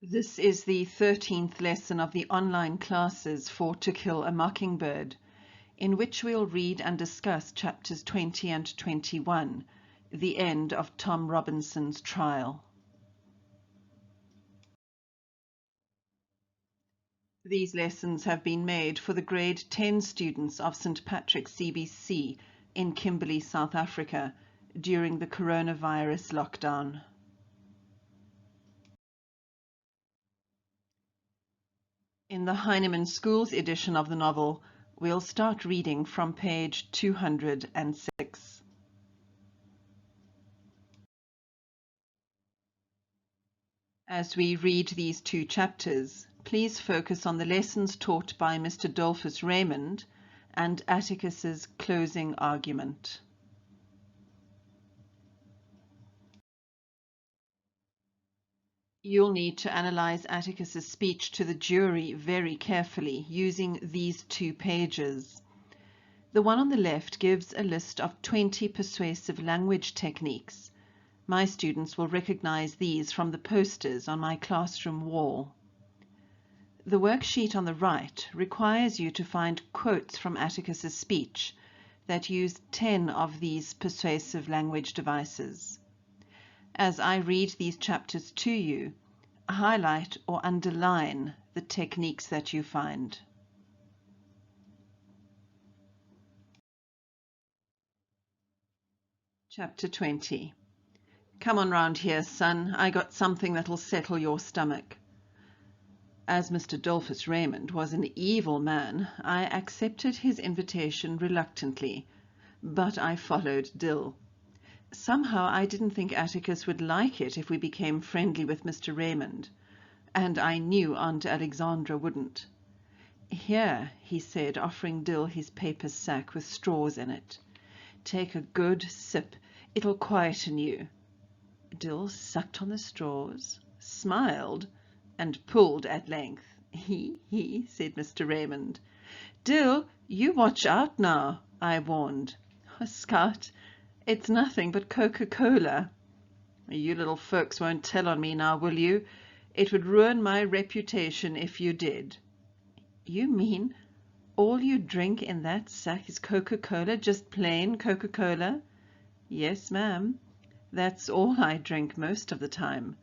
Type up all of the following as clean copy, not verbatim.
This is the 13th lesson of the online classes for To Kill a Mockingbird, in which we'll read and discuss chapters 20 and 21, the end of Tom Robinson's trial. These lessons have been made for the grade 10 students of St. Patrick's CBC in Kimberley, South Africa, during the coronavirus lockdown. In the Heinemann Schools edition of the novel, we'll start reading from page 206. As we read these two chapters, please focus on the lessons taught by Mr. Dolphus Raymond and Atticus's closing argument. You'll need to analyze Atticus's speech to the jury very carefully using these two pages. The one on the left gives a list of 20 persuasive language techniques. My students will recognize these from the posters on my classroom wall. The worksheet on the right requires you to find quotes from Atticus's speech that use 10 of these persuasive language devices. As I read these chapters to you, highlight or underline the techniques that you find. Chapter 20. Come on round here, son. I got something that'll settle your stomach. As Mr. Dolphus Raymond was an evil man, I accepted his invitation reluctantly, but I followed Dill. Somehow I didn't think Atticus would like it if we became friendly with Mr. Raymond, and I knew Aunt Alexandra wouldn't. Here, he said, offering Dill his paper sack with straws in it. Take a good sip. It'll quieten you. Dill sucked on the straws, smiled, and pulled at length. He, said Mr. Raymond. Dill, you watch out now, I warned. Oh, Scout, it's nothing but Coca-Cola. You little folks won't tell on me now, will you? It would ruin my reputation if you did. You mean all you drink in that sack is Coca-Cola, just plain Coca-Cola? Yes, ma'am. That's all I drink most of the time.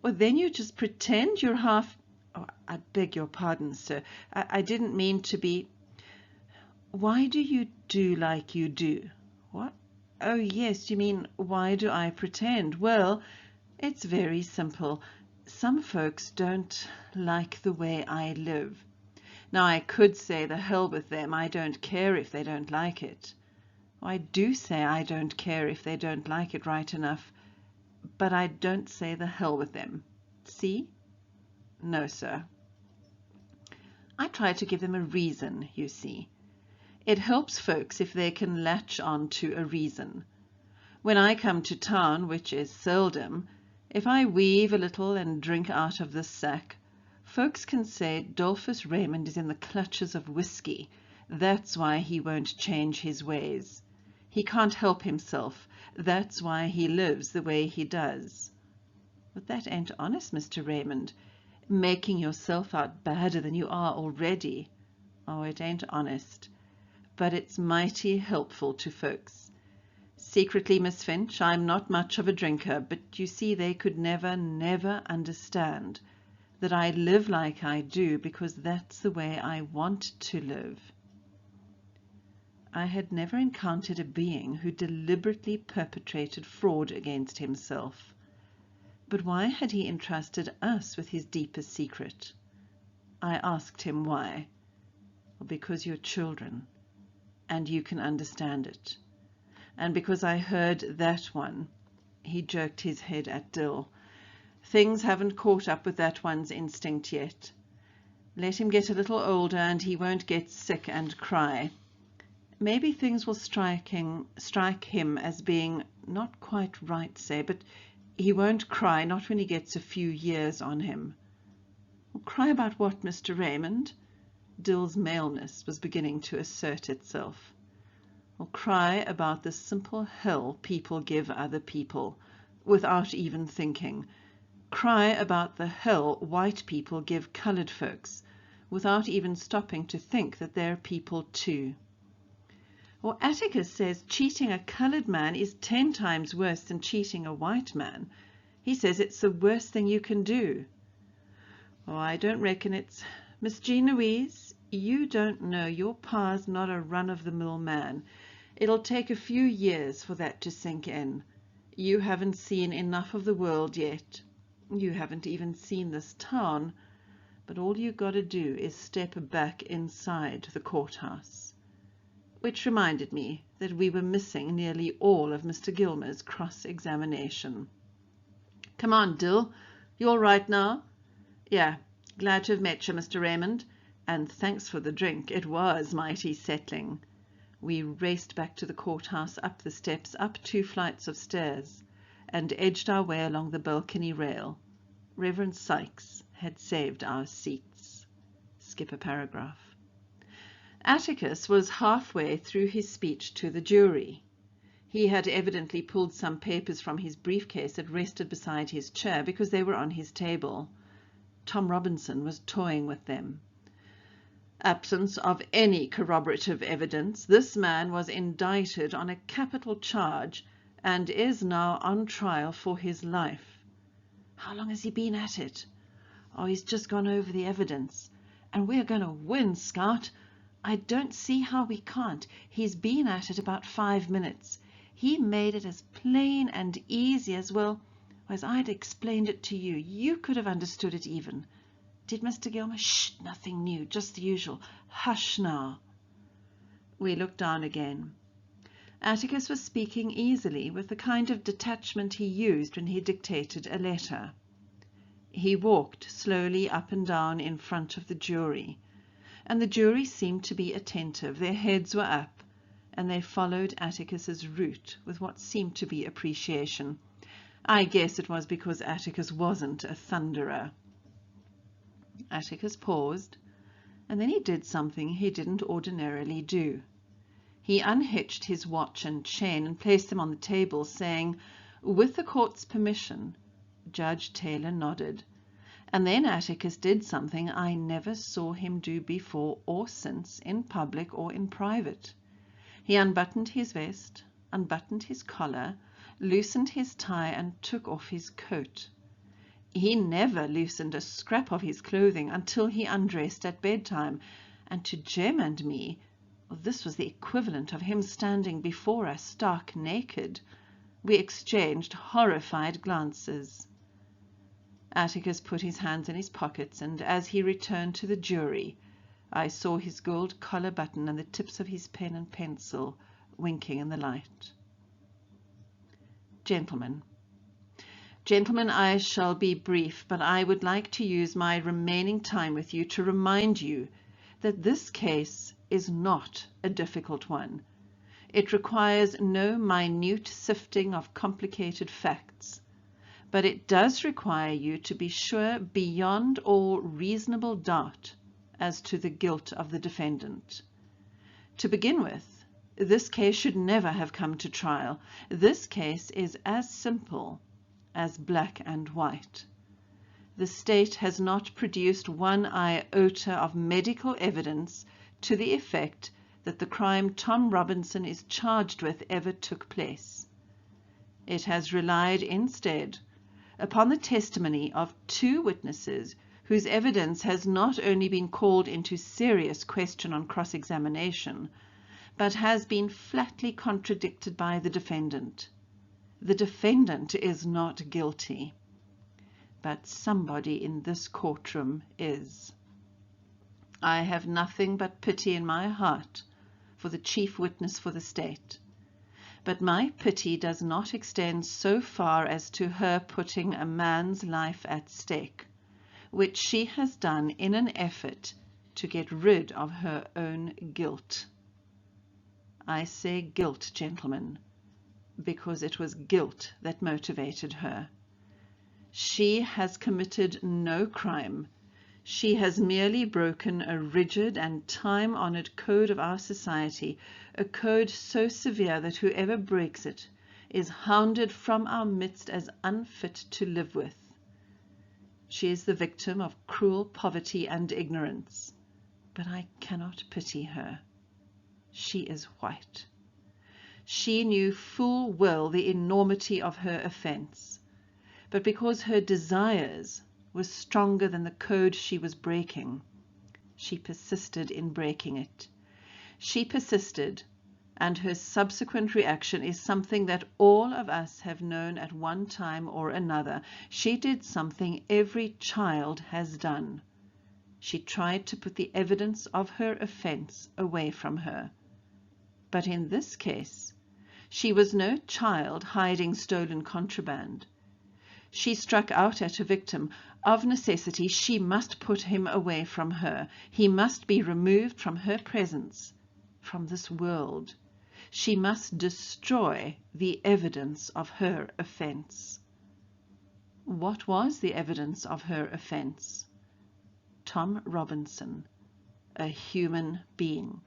Well, then you just pretend you're half... Oh, I beg your pardon, sir. I didn't mean to be... Why do you do like you do? What? Oh, yes, you mean, why do I pretend? Well, it's very simple. Some folks don't like the way I live. Now, I could say the hell with them. I don't care if they don't like it. I do say I don't care if they don't like it right enough, but I don't say the hell with them. See? No, sir. I try to give them a reason, you see. It helps folks if they can latch on to a reason. When I come to town, which is seldom, if I weave a little and drink out of this sack, folks can say Dolphus Raymond is in the clutches of whiskey. That's why he won't change his ways. He can't help himself. That's why he lives the way he does. But that ain't honest, Mr. Raymond. Making yourself out badder than you are already. Oh, it ain't honest. But it's mighty helpful to folks. Secretly, Miss Finch, I'm not much of a drinker, but you see they could never, never understand that I live like I do because that's the way I want to live. I had never encountered a being who deliberately perpetrated fraud against himself. But why had he entrusted us with his deepest secret? I asked him why. Well, because you're children, and you can understand it. And because I heard that one, he jerked his head at Dill. Things haven't caught up with that one's instinct yet. Let him get a little older and he won't get sick and cry. Maybe things will strike him as being not quite right, say, but he won't cry, not when he gets a few years on him. Well, cry about what, Mr. Raymond? Dill's maleness was beginning to assert itself. Well, cry about the simple hell people give other people, without even thinking. cry about the hell white people give coloured folks, without even stopping to think that they're people too. Or Atticus says cheating a coloured man is 10 times worse than cheating a white man. He says it's the worst thing you can do. Oh, I don't reckon it's... Miss Jean Louise, you don't know. Your pa's not a run-of-the-mill man. It'll take a few years for that to sink in. You haven't seen enough of the world yet. You haven't even seen this town. But all you got to do is step back inside the courthouse. Which reminded me that we were missing nearly all of Mr. Gilmer's cross-examination. Come on, Dill. You all right now? Yeah, glad to have met you, Mr. Raymond. And thanks for the drink. It was mighty settling. We raced back to the courthouse, up the steps, up 2 flights of stairs, and edged our way along the balcony rail. Reverend Sykes had saved our seats. Skip a paragraph. Atticus was halfway through his speech to the jury. He had evidently pulled some papers from his briefcase that rested beside his chair because they were on his table. Tom Robinson was toying with them. Absence of any corroborative evidence, this man was indicted on a capital charge and is now on trial for his life. How long has he been at it? Oh, he's just gone over the evidence. And we're going to win, Scout. I don't see how we can't. He's been at it about 5 minutes. He made it as plain and easy as, well, as I'd explained it to you. You could have understood it even. Did Mr. Gilmer? Shh, nothing new, just the usual. Hush now. We looked down again. Atticus was speaking easily, with the kind of detachment he used when he dictated a letter. He walked slowly up and down in front of the jury, and the jury seemed to be attentive. Their heads were up, and they followed Atticus's route with what seemed to be appreciation. I guess it was because Atticus wasn't a thunderer. Atticus paused, and then he did something he didn't ordinarily do. He unhitched his watch and chain and placed them on the table, saying, "With the court's permission." Judge Taylor nodded. And then Atticus did something I never saw him do before or since, in public or in private. He unbuttoned his vest, unbuttoned his collar, loosened his tie, and took off his coat. He never loosened a scrap of his clothing until he undressed at bedtime, and to Jem and me, this was the equivalent of him standing before us stark naked. We exchanged horrified glances. Atticus put his hands in his pockets, and as he returned to the jury, I saw his gold collar button and the tips of his pen and pencil winking in the light. Gentlemen, I shall be brief, but I would like to use my remaining time with you to remind you that this case is not a difficult one. It requires no minute sifting of complicated facts, but it does require you to be sure beyond all reasonable doubt as to the guilt of the defendant. To begin with, this case should never have come to trial. This case is as simple as black and white. The state has not produced one iota of medical evidence to the effect that the crime Tom Robinson is charged with ever took place. It has relied instead upon the testimony of 2 witnesses whose evidence has not only been called into serious question on cross-examination, but has been flatly contradicted by the defendant. The defendant is not guilty, but somebody in this courtroom is. I have nothing but pity in my heart for the chief witness for the state, but my pity does not extend so far as to her putting a man's life at stake, which she has done in an effort to get rid of her own guilt. I say guilt, gentlemen, because it was guilt that motivated her. She has committed no crime. She has merely broken a rigid and time-honored code of our society, a code so severe that whoever breaks it is hounded from our midst as unfit to live with. She is the victim of cruel poverty and ignorance, but I cannot pity her. She is white. She knew full well the enormity of her offence, but because her desires were stronger than the code she was breaking, she persisted in breaking it. She persisted, and her subsequent reaction is something that all of us have known at one time or another. She did something every child has done. She tried to put the evidence of her offence away from her. But in this case, she was no child hiding stolen contraband. She struck out at her victim. Of necessity, she must put him away from her. He must be removed from her presence, from this world. She must destroy the evidence of her offence. What was the evidence of her offence? Tom Robinson, a human being.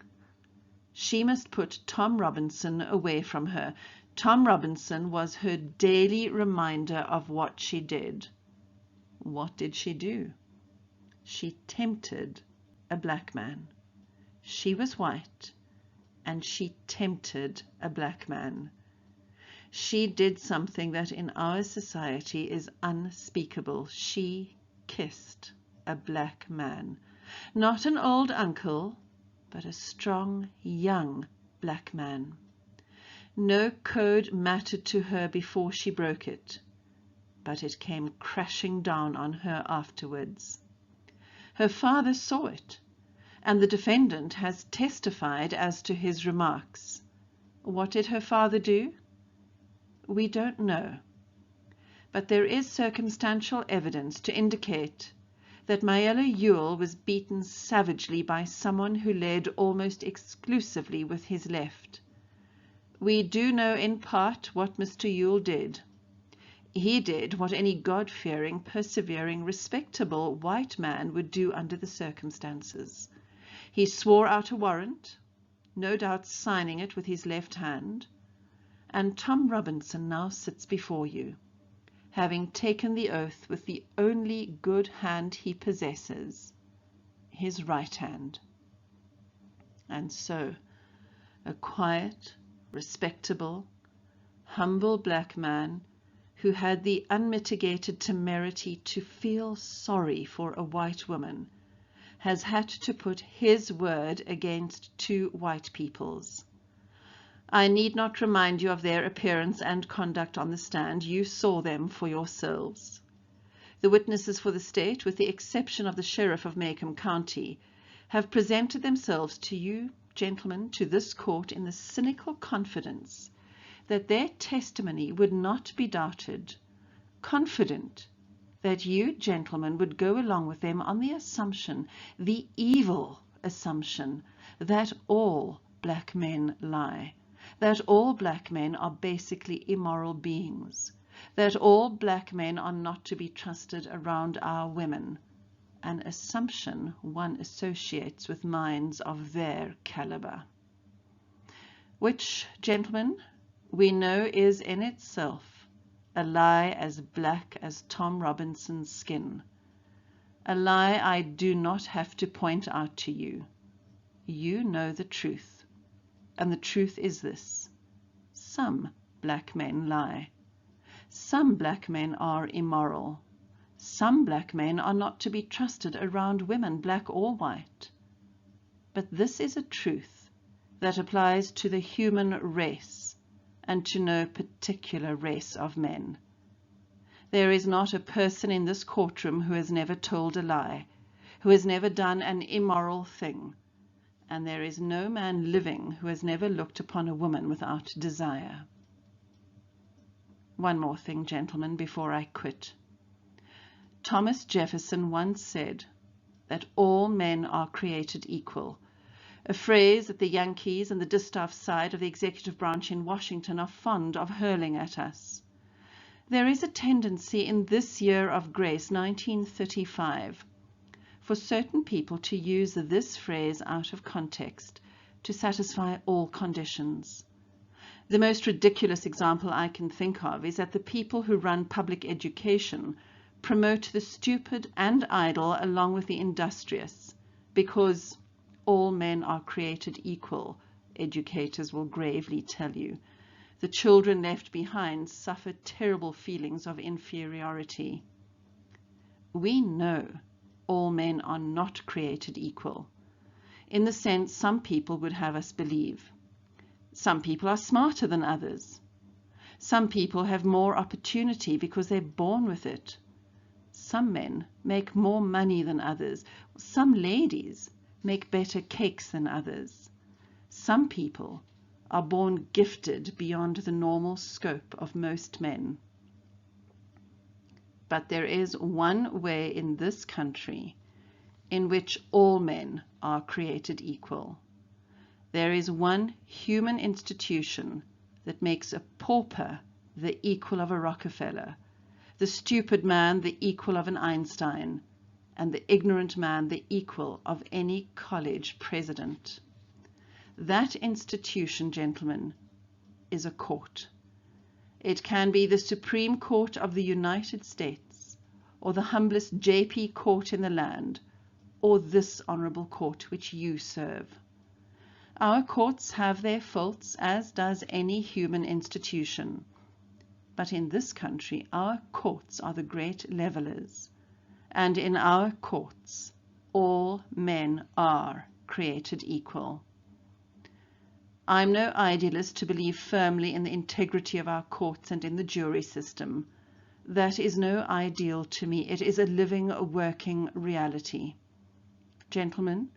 She must put Tom Robinson away from her. Tom Robinson was her daily reminder of what she did. What did she do? She tempted a black man. She was white, and she tempted a black man. She did something that in our society is unspeakable. She kissed a black man. Not an old uncle, but a strong, young black man. No code mattered to her before she broke it, but it came crashing down on her afterwards. Her father saw it, and the defendant has testified as to his remarks. What did her father do? We don't know, but there is circumstantial evidence to indicate that Mayela Ewell was beaten savagely by someone who led almost exclusively with his left. We do know in part what Mr. Ewell did. He did what any God-fearing, persevering, respectable white man would do under the circumstances. He swore out a warrant, no doubt signing it with his left hand, and Tom Robinson now sits before you, having taken the oath with the only good hand he possesses, his right hand. And so, a quiet, respectable, humble black man who had the unmitigated temerity to feel sorry for a white woman has had to put his word against two white people's. I need not remind you of their appearance and conduct on the stand. You saw them for yourselves. The witnesses for the state, with the exception of the sheriff of Macomb County, have presented themselves to you, gentlemen, to this court in the cynical confidence that their testimony would not be doubted, confident that you, gentlemen, would go along with them on the assumption, the evil assumption, that all black men lie, that all black men are basically immoral beings, that all black men are not to be trusted around our women, an assumption one associates with minds of their caliber. Which, gentlemen, we know is in itself a lie as black as Tom Robinson's skin, a lie I do not have to point out to you. You know the truth. And the truth is this: some black men lie. Some black men are immoral. Some black men are not to be trusted around women, black or white. But this is a truth that applies to the human race and to no particular race of men. There is not a person in this courtroom who has never told a lie, who has never done an immoral thing. And there is no man living who has never looked upon a woman without desire. One more thing, gentlemen, before I quit. Thomas Jefferson once said that all men are created equal, a phrase that the Yankees and the distaff side of the executive branch in Washington are fond of hurling at us. There is a tendency in this year of grace, 1935, for certain people to use this phrase out of context to satisfy all conditions. The most ridiculous example I can think of is that the people who run public education promote the stupid and idle along with the industrious, because all men are created equal, educators will gravely tell you. The children left behind suffer terrible feelings of inferiority. We know all men are not created equal, in the sense some people would have us believe. Some people are smarter than others. Some people have more opportunity because they're born with it. Some men make more money than others. Some ladies make better cakes than others. Some people are born gifted beyond the normal scope of most men. But there is one way in this country in which all men are created equal. There is one human institution that makes a pauper the equal of a Rockefeller, the stupid man the equal of an Einstein, and the ignorant man the equal of any college president. That institution, gentlemen, is a court. It can be the Supreme Court of the United States, or the humblest JP court in the land, or this honorable court which you serve. Our courts have their faults, as does any human institution. But in this country, our courts are the great levelers, and in our courts, all men are created equal. I'm no idealist to believe firmly in the integrity of our courts and in the jury system. That is no ideal to me. It is a living, working reality. Gentlemen,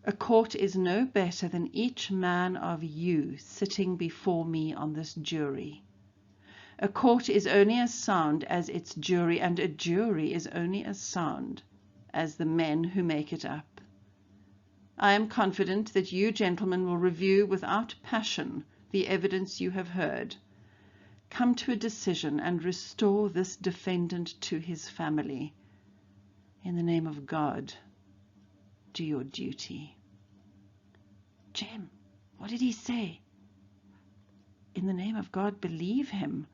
a court is no better than each man of you sitting before me on this jury. A court is only as sound as its jury, and a jury is only as sound as the men who make it up. I am confident that you gentlemen will review without passion the evidence you have heard. Come to a decision and restore this defendant to his family. In the name of God, do your duty. Jem, what did he say? In the name of God, believe him.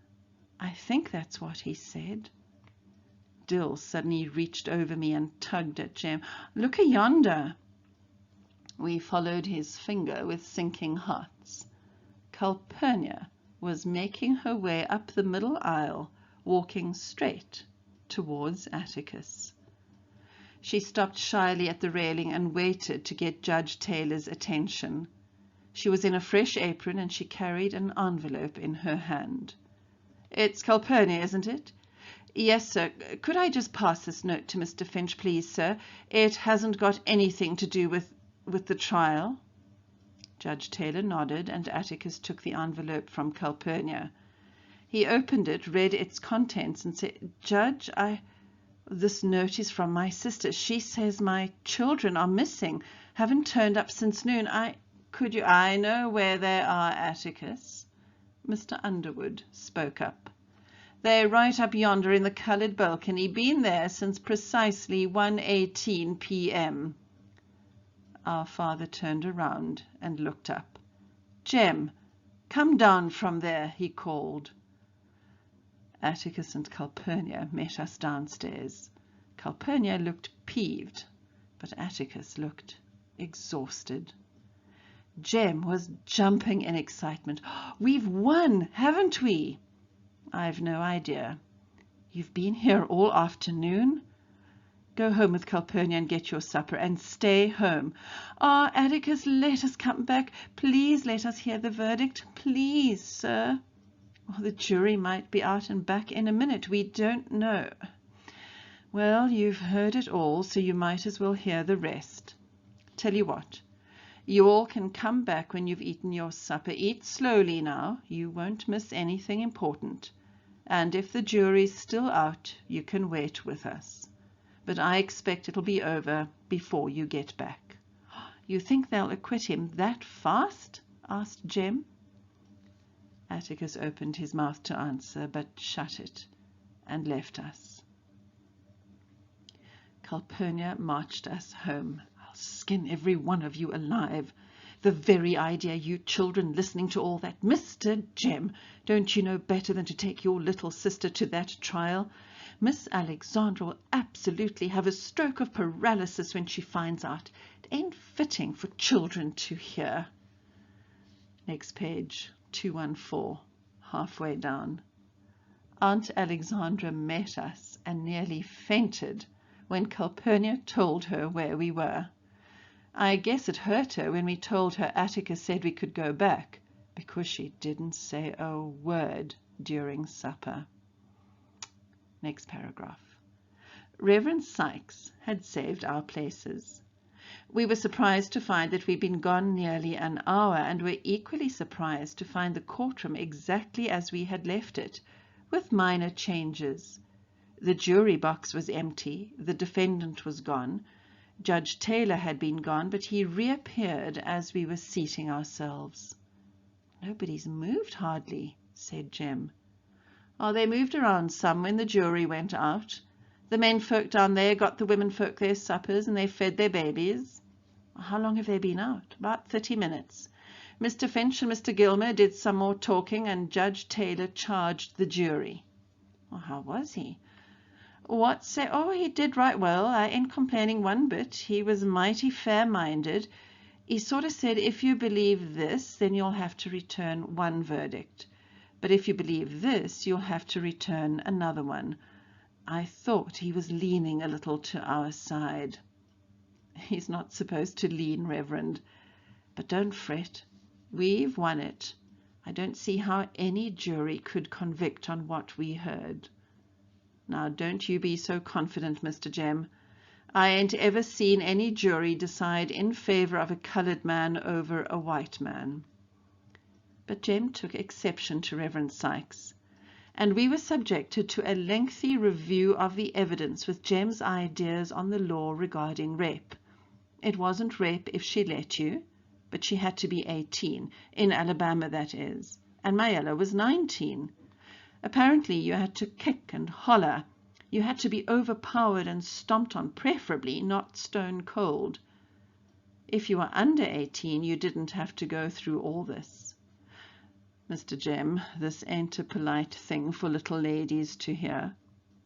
I think that's what he said. Dill suddenly reached over me and tugged at Jem. Look yonder. We followed his finger with sinking hearts. Calpurnia was making her way up the middle aisle, walking straight towards Atticus. She stopped shyly at the railing and waited to get Judge Taylor's attention. She was in a fresh apron and she carried an envelope in her hand. It's Calpurnia, isn't it? Yes, sir. Could I just pass this note to Mr. Finch, please, sir? It hasn't got anything to do with the trial. Judge Taylor nodded, and Atticus took the envelope from Calpurnia. He opened it, read its contents, and said, Judge, this note is from my sister. She says my children are missing, haven't turned up since noon. I know where they are, Atticus. Mr. Underwood spoke up. They're right up yonder in the coloured balcony, been there since precisely 1:18 p.m. Our father turned around and looked up. Jem, come down from there, he called. Atticus and Calpurnia met us downstairs. Calpurnia looked peeved, but Atticus looked exhausted. Jem was jumping in excitement. We've won, haven't we? I've no idea. You've been here all afternoon? Go home with Calpurnia and get your supper, and stay home. Atticus, let us come back. Please let us hear the verdict. Please, sir. The jury might be out and back in a minute. We don't know. Well, you've heard it all, so you might as well hear the rest. Tell you what, you all can come back when you've eaten your supper. Eat slowly now. You won't miss anything important. And if the jury's still out, you can wait with us. But I expect it'll be over before you get back. You think they'll acquit him that fast? Asked Jem. Atticus opened his mouth to answer, but shut it and left us. Calpurnia marched us home. I'll skin every one of you alive. The very idea, you children listening to all that. Mr. Jem, don't you know better than to take your little sister to that trial? Miss Alexandra will absolutely have a stroke of paralysis when she finds out. It ain't fitting for children to hear. Next page, 214, halfway down. Aunt Alexandra met us and nearly fainted when Calpurnia told her where we were. I guess it hurt her when we told her Atticus said we could go back, because she didn't say a word during supper. Next paragraph. Reverend Sykes had saved our places. We were surprised to find that we'd been gone nearly an hour, and were equally surprised to find the courtroom exactly as we had left it, with minor changes. The jury box was empty, the defendant was gone, Judge Taylor had been gone, but he reappeared as we were seating ourselves. "Nobody's moved hardly," said Jem. "Oh, they moved around some when the jury went out. The men folk down there got the women folk their suppers, and they fed their babies." "How long have they been out?" "About 30 minutes. Mr. Finch and Mr. Gilmer did some more talking, and Judge Taylor charged the jury." "Well, how was he?" "What say? Oh, he did right well. I ain't complaining one bit. He was mighty fair-minded. He sort of said, if you believe this, then you'll have to return one verdict. But if you believe this, you'll have to return another one. I thought he was leaning a little to our side." "He's not supposed to lean, Reverend. But don't fret. We've won it. I don't see how any jury could convict on what we heard." "Now, don't you be so confident, Mr. Jem. I ain't ever seen any jury decide in favor of a colored man over a white man." But Jem took exception to Reverend Sykes, and we were subjected to a lengthy review of the evidence with Jem's ideas on the law regarding rape. It wasn't rape if she let you, but she had to be 18, in Alabama that is, and Mayella was 19. Apparently you had to kick and holler. You had to be overpowered and stomped on, preferably not stone cold. If you were under 18, you didn't have to go through all this. "Mr. Jem, this ain't a polite thing for little ladies to hear."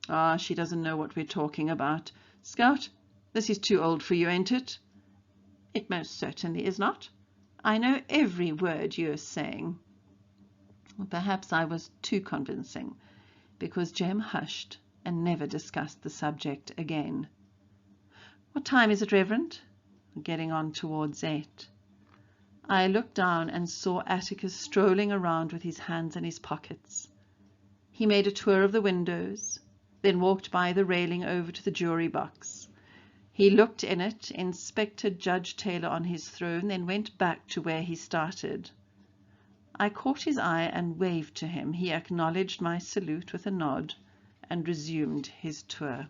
"Ah, she doesn't know what we're talking about. Scout, this is too old for you, ain't it?" "It most certainly is not. I know every word you're saying." Well, perhaps I was too convincing, because Jem hushed and never discussed the subject again. "What time is it, Reverend?" "Getting on towards 8. I looked down and saw Atticus strolling around with his hands in his pockets. He made a tour of the windows, then walked by the railing over to the jury box. He looked in it, inspected Judge Taylor on his throne, then went back to where he started. I caught his eye and waved to him. He acknowledged my salute with a nod and resumed his tour.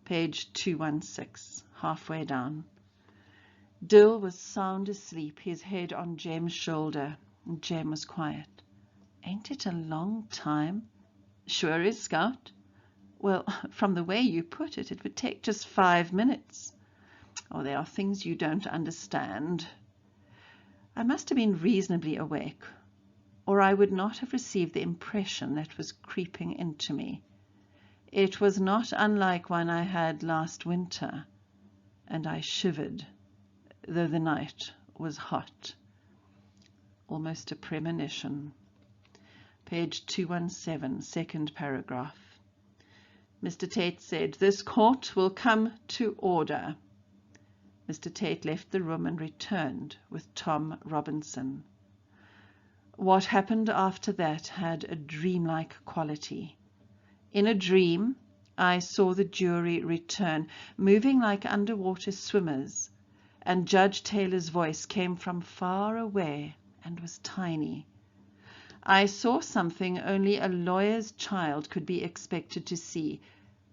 Page 216, halfway down. Dill was sound asleep, his head on Jem's shoulder, and Jem was quiet. "Ain't it a long time?" "Sure is, Scout." "Well, from the way you put it, it would take just 5 minutes." "Oh, there are things you don't understand." I must have been reasonably awake, or I would not have received the impression that was creeping into me. It was not unlike one I had last winter, and I shivered, though the night was hot. Almost a premonition. Page 217, second paragraph. Mr. Tate said, "This court will come to order." Mr. Tate left the room and returned with Tom Robinson. What happened after that had a dreamlike quality. In a dream, I saw the jury return, moving like underwater swimmers, and Judge Taylor's voice came from far away and was tiny. I saw something only a lawyer's child could be expected to see,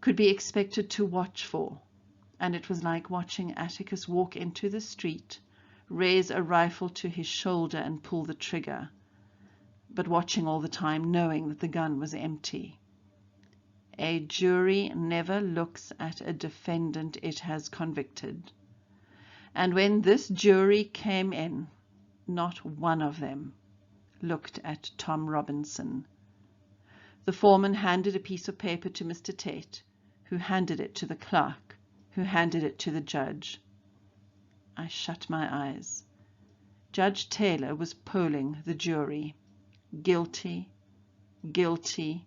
could be expected to watch for. And it was like watching Atticus walk into the street, raise a rifle to his shoulder and pull the trigger, but watching all the time, knowing that the gun was empty. A jury never looks at a defendant it has convicted. And when this jury came in, not one of them looked at Tom Robinson. The foreman handed a piece of paper to Mr. Tate, who handed it to the clerk, who handed it to the judge. I shut my eyes. Judge Taylor was polling the jury. Guilty, guilty,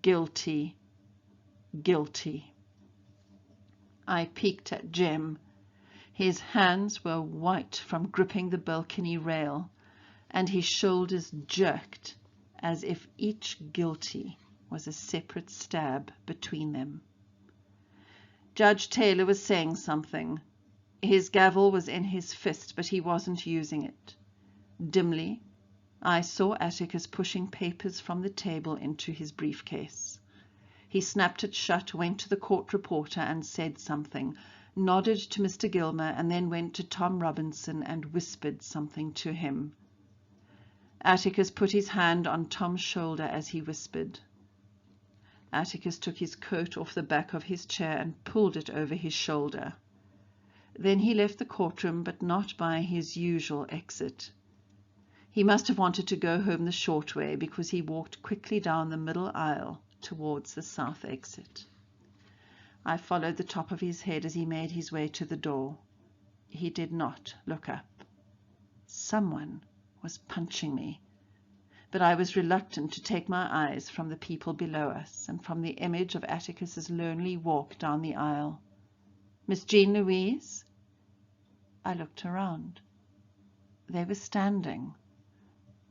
guilty, guilty. I peeked at Jem. His hands were white from gripping the balcony rail, and his shoulders jerked as if each guilty was a separate stab between them. Judge Taylor was saying something. His gavel was in his fist, but he wasn't using it. Dimly, I saw Atticus pushing papers from the table into his briefcase. He snapped it shut, went to the court reporter and said something, nodded to Mr. Gilmer, and then went to Tom Robinson and whispered something to him. Atticus put his hand on Tom's shoulder as he whispered. Atticus took his coat off the back of his chair and pulled it over his shoulder. Then he left the courtroom, but not by his usual exit. He must have wanted to go home the short way, because he walked quickly down the middle aisle towards the south exit. I followed the top of his head as he made his way to the door. He did not look up. Someone was punching me, but I was reluctant to take my eyes from the people below us and from the image of Atticus's lonely walk down the aisle. Miss Jean Louise? I looked around. They were standing,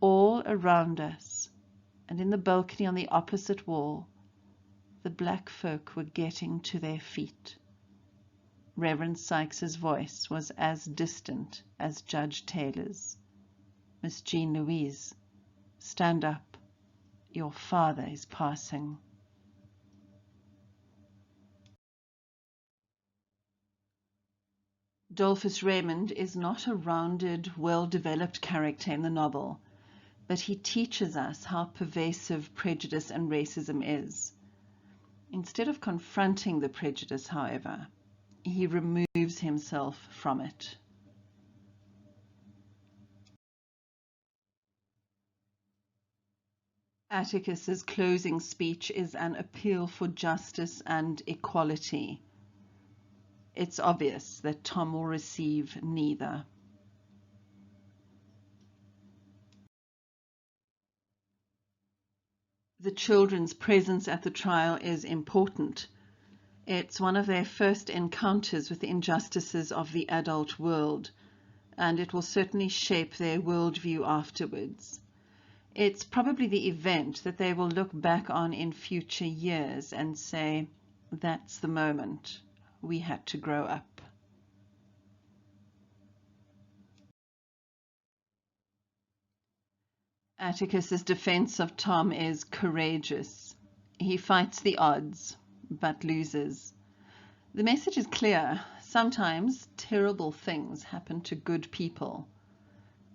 all around us, and in the balcony on the opposite wall, the black folk were getting to their feet. Reverend Sykes's voice was as distant as Judge Taylor's. Miss Jean Louise, stand up. Your father is passing. Dolphus Raymond is not a rounded, well-developed character in the novel, but he teaches us how pervasive prejudice and racism is. Instead of confronting the prejudice, however, he removes himself from it. Atticus's closing speech is an appeal for justice and equality. It's obvious that Tom will receive neither. The children's presence at the trial is important. It's one of their first encounters with the injustices of the adult world, and it will certainly shape their worldview afterwards. It's probably the event that they will look back on in future years and say, that's the moment we had to grow up. Atticus's defense of Tom is courageous. He fights the odds, but loses. The message is clear. Sometimes terrible things happen to good people.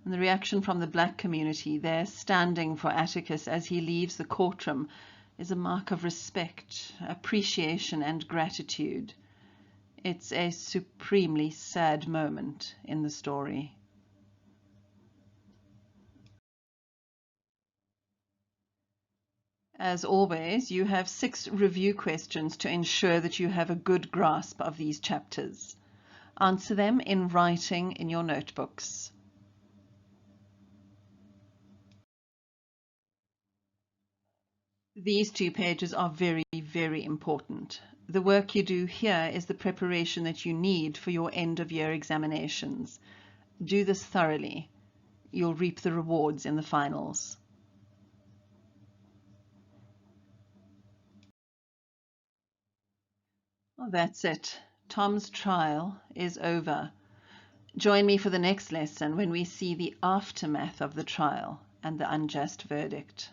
And the reaction from the black community, there standing for Atticus as he leaves the courtroom, is a mark of respect, appreciation, and gratitude. It's a supremely sad moment in the story. As always, you have 6 review questions to ensure that you have a good grasp of these chapters. Answer them in writing in your notebooks. These 2 pages are very, very important. The work you do here is the preparation that you need for your end-of-year examinations. Do this thoroughly. You'll reap the rewards in the finals. Well, that's it. Tom's trial is over. Join me for the next lesson when we see the aftermath of the trial and the unjust verdict.